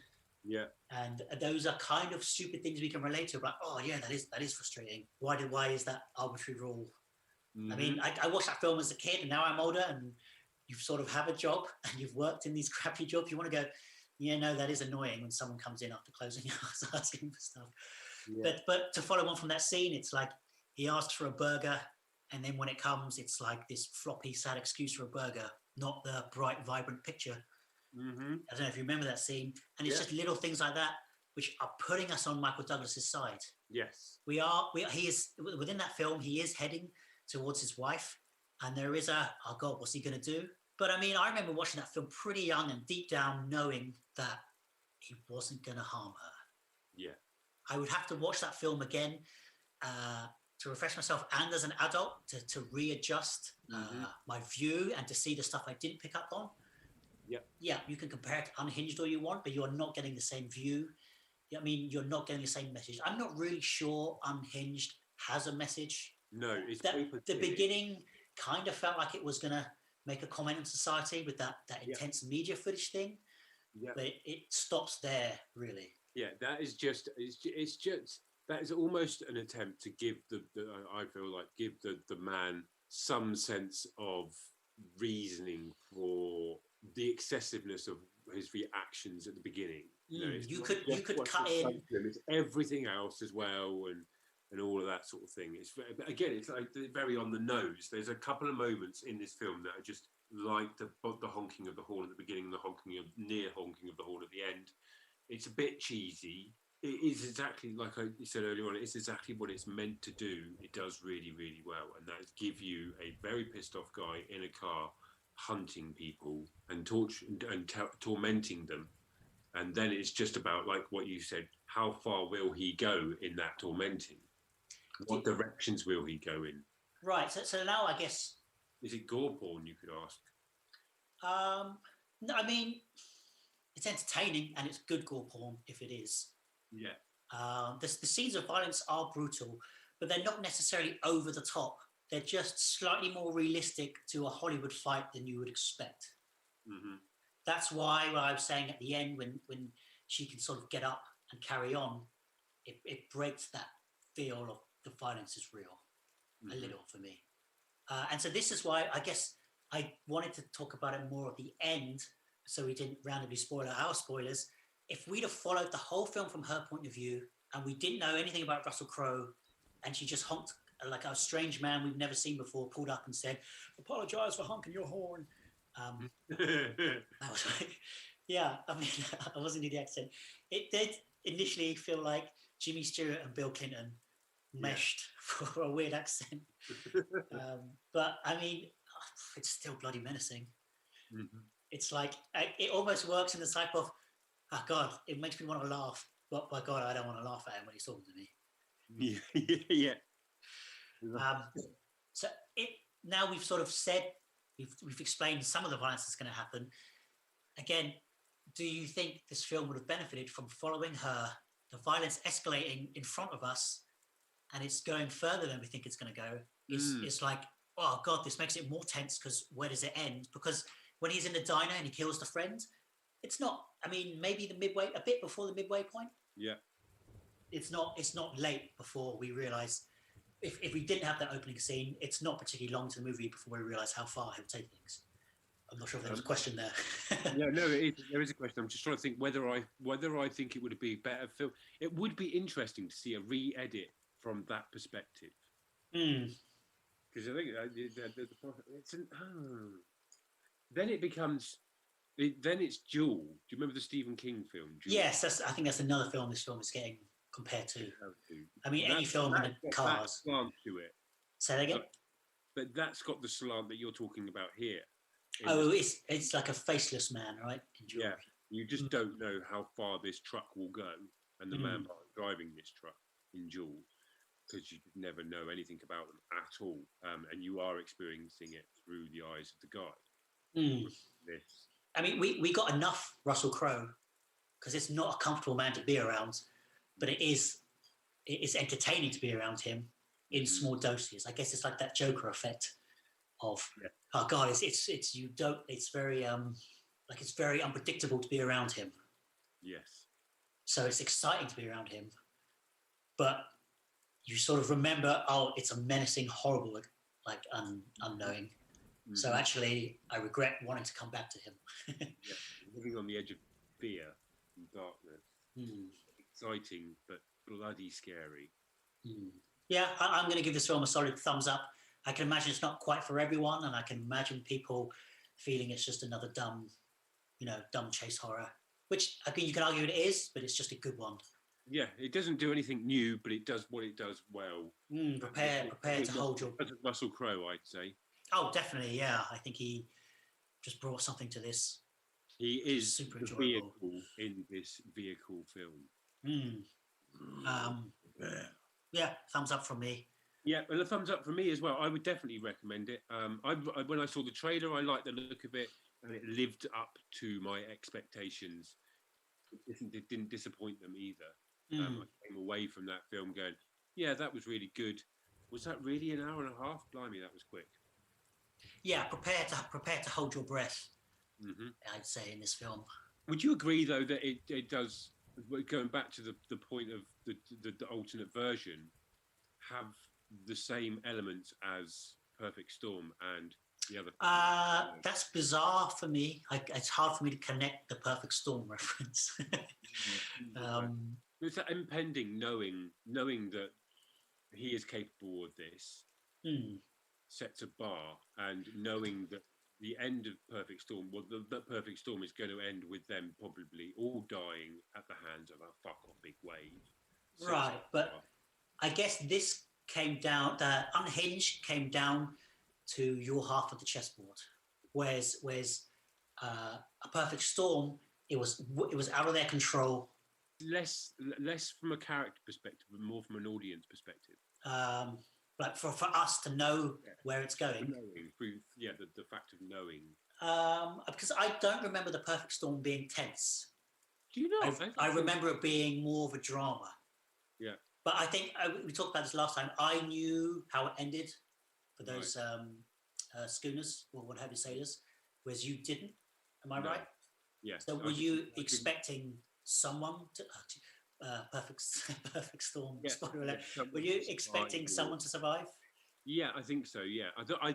Yeah.
And those are kind of stupid things we can relate to. Like, oh yeah, that is frustrating. Why is that arbitrary rule? I mean, I watched that film as a kid, and now I'm older, and you sort of have a job, and you've worked in these crappy jobs. You want to go, yeah, no, that is annoying when someone comes in after closing hours asking for stuff. Yeah. But to follow on from that scene, it's like he asks for a burger, and then when it comes, it's like this floppy, sad excuse for a burger, not the bright, vibrant picture. I don't know if you remember that scene, and it's just little things like that which are putting us on Michael Douglas's side.
Yes,
he is within that film. He is heading towards his wife, and there is oh God, what's he going to do? But I mean, I remember watching that film pretty young and deep down knowing that he wasn't going to harm her.
Yeah,
I would have to watch that film again to refresh myself, and as an adult to readjust my view and to see the stuff I didn't pick up on. Yeah, you can compare it to Unhinged all you want, but you're not getting the same view. I mean, you're not getting the same message. I'm not really sure Unhinged has a message.
No, it's
the beginning kind of felt like it was going to make a comment on society with that intense media footage thing. Yeah, but it stops there, really.
Yeah, that is just it's just that is almost an attempt to give I feel like give the man some sense of reasoning for the excessiveness of his reactions at the beginning.
You could cut in.
It's everything else as well, and all of that sort of thing. It's like very on the nose. There's a couple of moments in this film that are just like the honking of the horn at the beginning, near honking of the horn at the end. It's a bit cheesy. It is exactly like you said earlier on. It's exactly what it's meant to do. It does really, really well, and that is give you a very pissed off guy in a car hunting people and tormenting them, and then it's just about, like what you said, how far will he go in that tormenting? What directions will he go in?
Right. So now I guess,
is it gore porn, you could ask?
No, I mean, it's entertaining and it's good gore porn if it is.
Yeah.
The scenes of violence are brutal, but they're not necessarily over the top. They're just slightly more realistic to a Hollywood fight than you would expect. That's why I was saying at the end, when she can sort of get up and carry on, it breaks that feel of the violence is real a little for me. And so this is why I guess I wanted to talk about it more at the end, so we didn't randomly spoil our spoilers. If we'd have followed the whole film from her point of view, and we didn't know anything about Russell Crowe, and she just honked like a strange man we've never seen before, pulled up and said, "Apologise for honking your horn," That was yeah. I mean, I wasn't doing the accent. It did initially feel like Jimmy Stewart and Bill Clinton meshed for a weird accent. But I mean, it's still bloody menacing.
Mm-hmm.
It's like it almost works in the type of, oh God, it makes me want to laugh, but by God, I don't want to laugh at him when he's talking to me.
Yeah.
So now we've sort of said we've explained some of the violence that's going to happen. Again, do you think this film would have benefited from following her, the violence escalating in front of us, and it's going further than we think it's going to go? It's like, oh God, this makes it more tense because where does it end? Because when he's in the diner and he kills the friend, it's not. I mean, maybe a bit before the midway point.
Yeah.
It's not late before we realise. If we didn't have that opening scene, it's not particularly long to the movie before we realise how far he'll take things. I'm not sure if there was a question there.
Yeah, no, there is a question. I'm just trying to think whether I think it would be a better film. It would be interesting to see a re-edit from that perspective. Because I think then it becomes. Then it's Jewel. Do you remember the Stephen King film? Jewel?
Yes, I think that's another film this film is getting compared to. I mean, any film in the cars.
Slant to it.
Say that again.
But that's got the slant that you're talking about here.
It's like a faceless man, right?
Yeah, you just don't know how far this truck will go, and the man driving this truck in Jewel, because you never know anything about them at all, and you are experiencing it through the eyes of the guy. This.
I mean, we got enough Russell Crowe because it's not a comfortable man to be around, but it's entertaining to be around him in small doses. I guess it's like that Joker effect of oh God, it's very it's very unpredictable to be around him.
Yes.
So it's exciting to be around him, but you sort of remember, oh, it's a menacing, horrible, unknowing. So actually, I regret wanting to come back to him.
Living on the edge of fear and darkness. Exciting, but bloody scary.
Yeah, I'm going to give this film a solid thumbs up. I can imagine it's not quite for everyone, and I can imagine people feeling it's just another dumb chase horror, which I think you can argue it is, but it's just a good one.
Yeah, it doesn't do anything new, but it does what it does well.
Prepare to hold your...
Russell Crowe, I'd say.
Oh, definitely, yeah. I think he just brought something to this.
He is
super
the
enjoyable
vehicle in this vehicle film.
Yeah, thumbs up from me.
Yeah, well, a thumbs up from me as well. I would definitely recommend it. When I saw the trailer, I liked the look of it, and it lived up to my expectations. It didn't disappoint them either. I came away from that film going, yeah, that was really good. Was that really an hour and a half? Blimey, that was quick.
Yeah, prepare to hold your breath. I'd say in this film.
Would you agree though that it does, going back to the point of the alternate version, have the same elements as Perfect Storm and the other?
That's bizarre for me. It's hard for me to connect the Perfect Storm reference.
It's that impending knowing that he is capable of this. Sets a bar, and knowing that the end of Perfect Storm, the Perfect Storm is going to end with them probably all dying at the hands of a fuck-off big wave.
Right, but I guess this came down, Unhinged came down to your half of the chessboard, whereas a Perfect Storm, it was out of their control.
Less from a character perspective, but more from an audience perspective.
Like for us to know where it's going.
The fact of knowing.
Because I don't remember the Perfect Storm being tense.
Do you know?
I remember it being more of a drama.
Yeah.
But I think we talked about this last time. I knew how it ended for those schooners, or what have you, sailors, whereas you didn't. Am I right?
Yeah.
So were you expecting someone to... Perfect Storm.
Yeah.
Spoiler alert. Were you expecting someone to survive?
Yeah, I think so. Yeah, I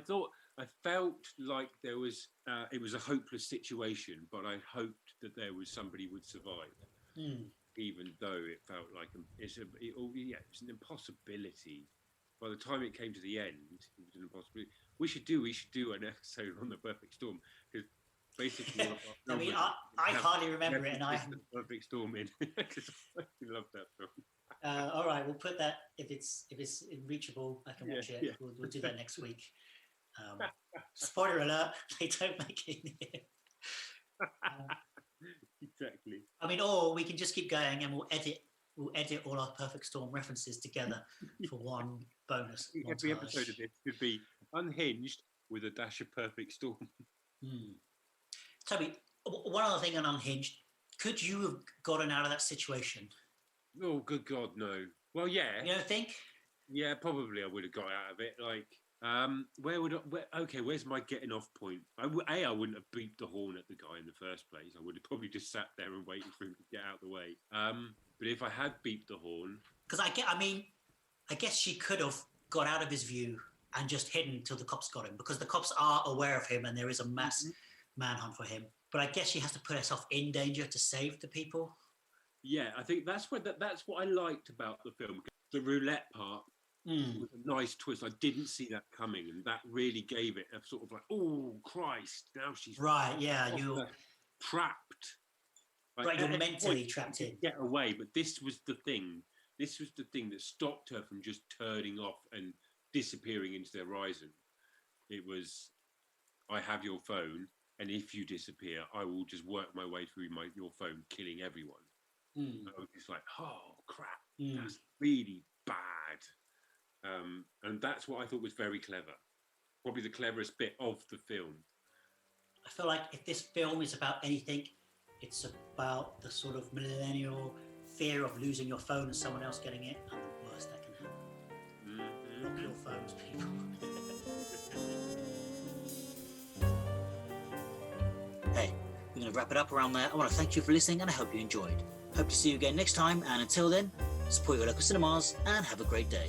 felt like there was it was a hopeless situation, but I hoped that there was somebody would survive, even though it felt like it's an impossibility by the time it came to the end, it was an impossibility. We should do an episode on the Perfect Storm because basically,
I mean, I hardly remember it, and I
the Perfect Storm in because I love that film.
all right, we'll put that if it's reachable. I can watch it.
Yeah.
We'll do that next week. Spoiler alert: they don't make it in here.
Exactly.
I mean, or we can just keep going, and we'll edit all our Perfect Storm references together for one bonus.
Every
montage.
episode of this could be Unhinged with a dash of Perfect Storm.
Tobie, one other thing on Unhinged: could you have gotten out of that situation?
Oh, good God, no. Well, yeah.
You don't think?
Yeah, probably I would have got out of it. Like, where's my getting off point? I wouldn't have beeped the horn at the guy in the first place. I would have probably just sat there and waited for him to get out of the way. But if I had beeped the horn...
Because I guess she could have got out of his view and just hidden until the cops got him, because the cops are aware of him and there is a mass manhunt for him. But I guess she has to put herself in danger to save the people.
Yeah, I think that's what I liked about the film. The roulette part was a nice twist. I didn't see that coming, and that really gave it a sort of like, oh Christ, now she's
right. Yeah, you're
trapped. Like,
right, you're mentally trapped in.
Get away, but this was the thing. This was the thing that stopped her from just turning off and disappearing into the horizon. It was, I have your phone, and if you disappear, I will just work my way through your phone, killing everyone. I was just like, oh crap, that's really bad. And that's what I thought was very clever. Probably the cleverest bit of the film.
I feel like if this film is about anything, it's about the sort of millennial fear of losing your phone and someone else getting it, and the worst that can happen. Lock your phones, people. Hey, we're going to wrap it up around there. I want to thank you for listening, and I hope you enjoyed. Hope to see you again next time, and until then, support your local cinemas and have a great day.